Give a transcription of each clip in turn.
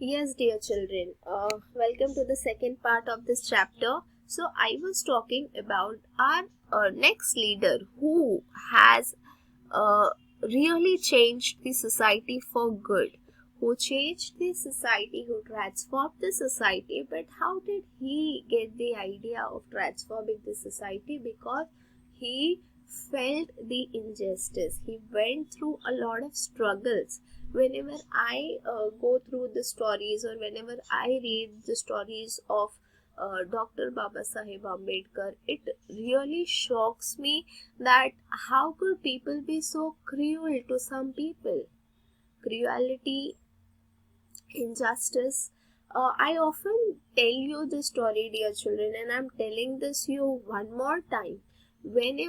Yes, dear children, welcome to the second part of this chapter. So, I was talking about our next leader who has uh, really changed the society for good, who changed the society, who transformed the society. But how did he get the idea of transforming the society? Because he felt the injustice, he went through a lot of struggles. Whenever I go through the stories, or whenever I read the stories of Dr. Baba Saheb Ambedkar, it really shocks me that how could people be so cruel to some people? Cruelty, injustice. I often tell you this story, dear children, and I'm telling this you one more time. When I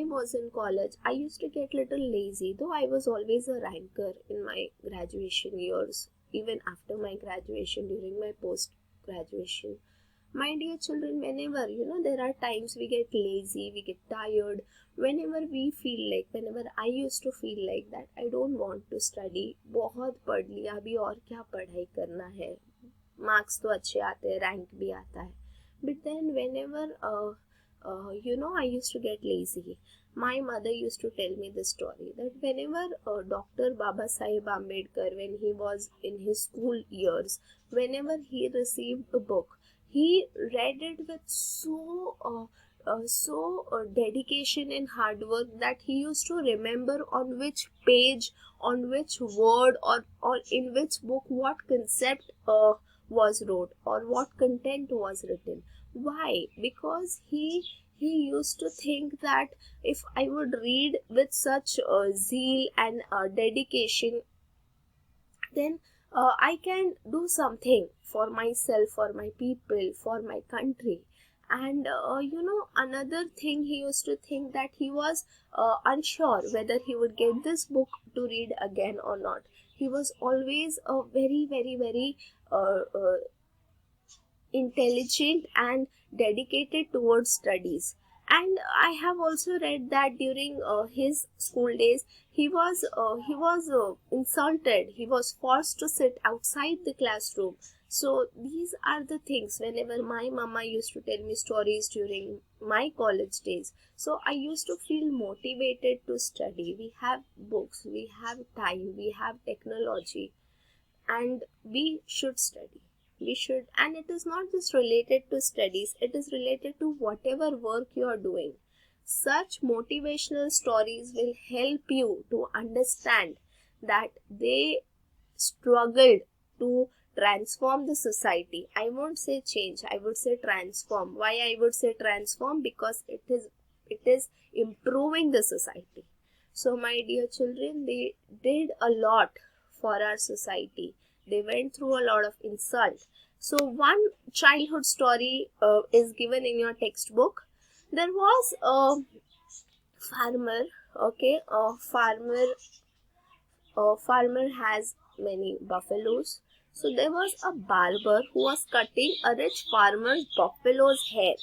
was in college, I used to get little lazy, though I was always a ranker in my graduation years, even after my graduation, during my post graduation. My dear children, whenever there are times we get lazy, we get tired, whenever I used to feel like that, I don't want to study, बहुत पढ़ लिया अभी और क्या पढ़ाई करना है, marks तो अच्छे आते हैं, रैंक भी आता है. But then whenever I used to get lazy, my mother used to tell me this story that whenever Dr. Baba Saheb Ambedkar, when he was in his school years, whenever he received a book, he read it with so dedication and hard work that he used to remember on which page, on which word, or in which book what concept was wrote, or what content was written. Why? Because he used to think that if I would read with such zeal and dedication, then I can do something for myself, for my people, for my country. And another thing, he used to think that he was unsure whether he would get this book to read again or not. He was always a very, very, very intelligent and dedicated towards studies. And I have also read that during his school days, he was insulted, he was forced to sit outside the classroom. So these are the things, whenever my mama used to tell me stories during my college days, so I used to feel motivated to study. We have books, we have time, we have technology, and we should study. We should. And it is not just related to studies, it is related to whatever work you are doing. Such motivational stories will help you to understand that they struggled to transform the society. I won't say change, I would say transform. Why I would say transform? Because it is improving the society. So my dear children, they did a lot for our society. They went through a lot of insult. So one childhood story is given in your textbook. There was a farmer. Okay, a farmer has many buffaloes. So there was a barber who was cutting a rich farmer's buffalo's hair.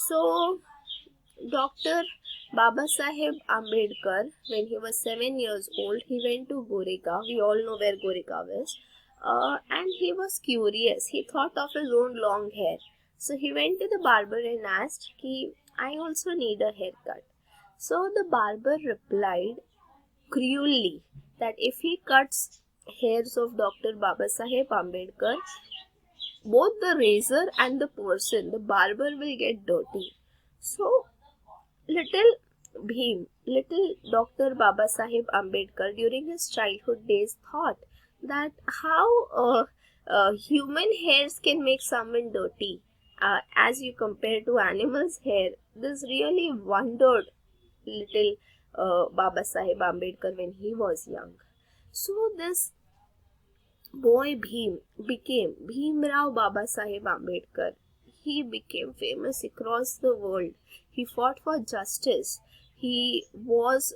So Dr. Baba Saheb Ambedkar, when he was 7 years old, he went to Goregaon. We all know where Goregaon is. And he was curious. He thought of his own long hair. So he went to the barber and asked, Ki, I also need a haircut. So the barber replied cruelly that if he cuts hairs of Dr. Baba Saheb Ambedkar, both the razor and the person, the barber, will get dirty. So little little Dr. Baba Saheb Ambedkar during his childhood days thought that how human hairs can make someone dirty as you compare to animals' hair. This really wondered little Baba Saheb Ambedkar when he was young. So this boy Bhim became Bhimrao Baba Saheb Ambedkar. He became famous across the world. He fought for justice. He was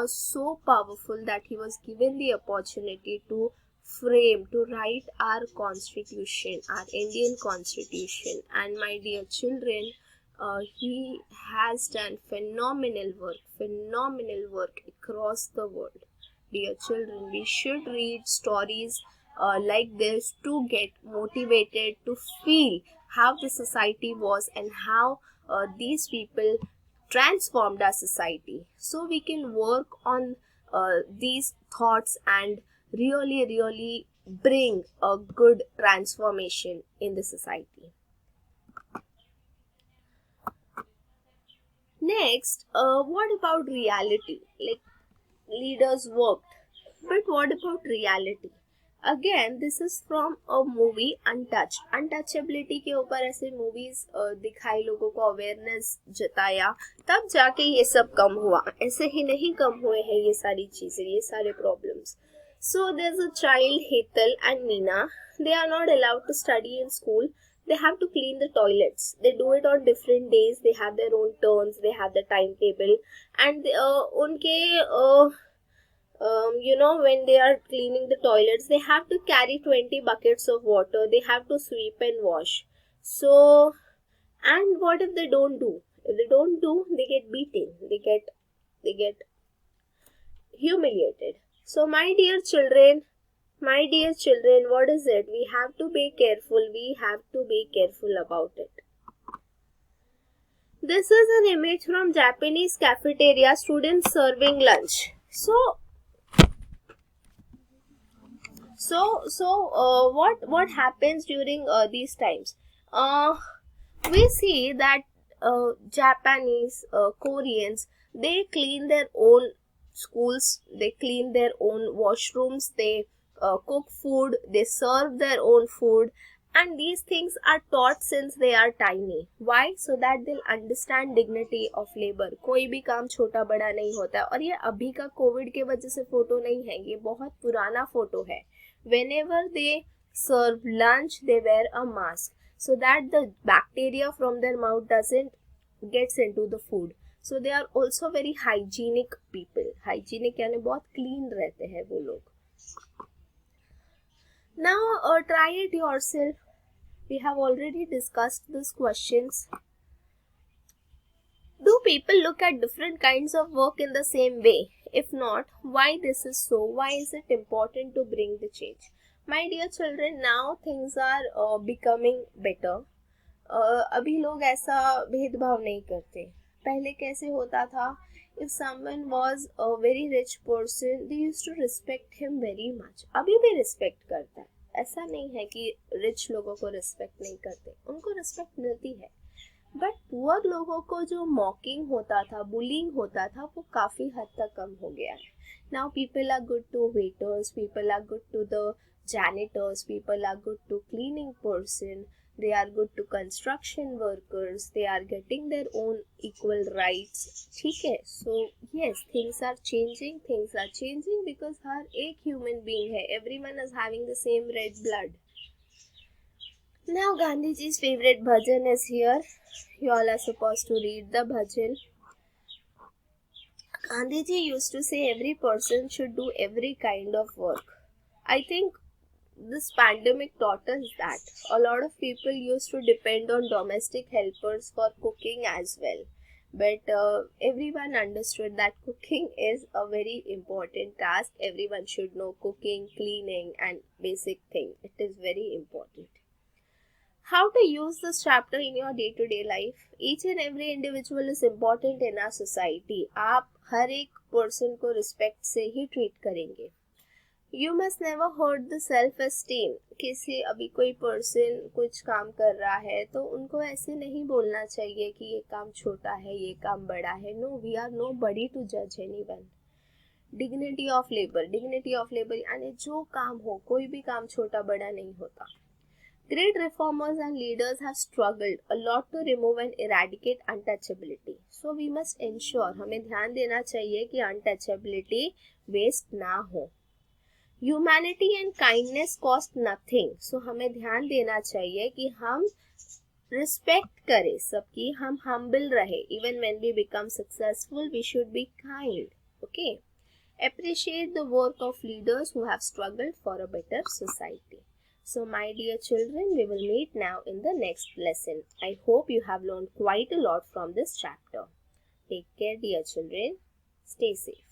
so powerful that he was given the opportunity to to write our constitution, our Indian constitution. And my dear children, he has done phenomenal work across the world. dear children, we should read stories like this to get motivated, to feel how the society was and how these people transformed our society. So we can work on these thoughts and really bring a good transformation in the society. Next, what about reality? Like, leaders worked, but what about reality? Again, this is from a movie Untouched. Untouchability के ऊपर ऐसे movies दिखाई, लोगों को awareness जताया, तब जाके ये सब कम हुआ. ऐसे ही नहीं कम हुए हैं ये सारी चीजें, ये सारे problems. So there's a child, Hetal and Meena. They are not allowed to study in school. They have to clean the toilets. They do it on different days. They have their own turns. They have the timetable. And उनके when they are cleaning the toilets, they have to carry 20 buckets of water. They have to sweep and wash. So, and what if they don't do? If they don't do, they get beaten. They get humiliated. So, my dear children, what is it? We have to be careful. We have to be careful about it. This is an image from Japanese cafeteria, students serving lunch. What happens during these times? We see that Japanese, Koreans, they clean their own schools, they clean their own washrooms, they cook food, they serve their own food, and these things are taught since they are tiny. Why? So that they'll understand dignity of labor. कोई भी काम छोटा बड़ा नहीं होता है. और ये अभी का कोविड के वजह से फोटो नहीं है, ये बहुत पुराना फोटो है. Whenever they serve lunch, they wear a mask so that the bacteria from their mouth doesn't gets into the food. So they are also very hygienic people. Hygienic यानी बहुत clean रहते हैं वो लोग. Now try it yourself. We have already discussed these questions. Do people look at different kinds of work in the same way? If not, why this is so? Why is it important to bring the change? My dear children, now things are becoming better. अभी लोग ऐसा भेदभाव नहीं करते. पहले कैसे होता था? If someone was a very rich person, they used to respect him very much. अभी भी respect करता है. ऐसा नहीं है कि rich लोगों को respect नहीं करते. उनको respect मिलती है. बट पुअर लोगों को जो मॉकिंग होता था, बुलिंग होता था, वो काफ़ी हद तक कम हो गया है. Now people are good to waiters, people are good to the janitors, people are good to cleaning person, they are good to construction workers, they are getting their own equal rights. ठीक है. So yes, things are changing because हर एक human being है, everyone is having the same red blood. Now Gandhiji's favorite bhajan is here. You all are supposed to read the bhajan. Gandhiji used to say every person should do every kind of work. I think this pandemic taught us that. A lot of people used to depend on domestic helpers for cooking as well. But everyone understood that cooking is a very important task. Everyone should know cooking, cleaning and basic thing. It is very important. How to use this chapter in your day-to-day life? Each and every individual is important in our society. आप हर एक person को respect से ही treat करेंगे. You must never hurt the self-esteem. किसी अभी कोई person कुछ काम कर रहा है तो उनको ऐसे नहीं बोलना चाहिए कि ये काम छोटा है, ये काम बड़ा है. No, we are nobody to judge anyone. Dignity of labor यानी जो काम हो, कोई भी काम छोटा बड़ा नहीं होता. Great reformers and leaders have struggled a lot to remove and eradicate untouchability. So we must ensure, हमें ध्यान देना चाहिए कि untouchability waste ना हो. Humanity and kindness cost nothing. So हमें ध्यान देना चाहिए कि हम respect करें सबकी, हम humble रहे. Even when we become successful, we should be kind. Okay? Appreciate the work of leaders who have struggled for a better society. So my dear children, we will meet now in the next lesson. I hope you have learned quite a lot from this chapter. Take care, dear children. Stay safe.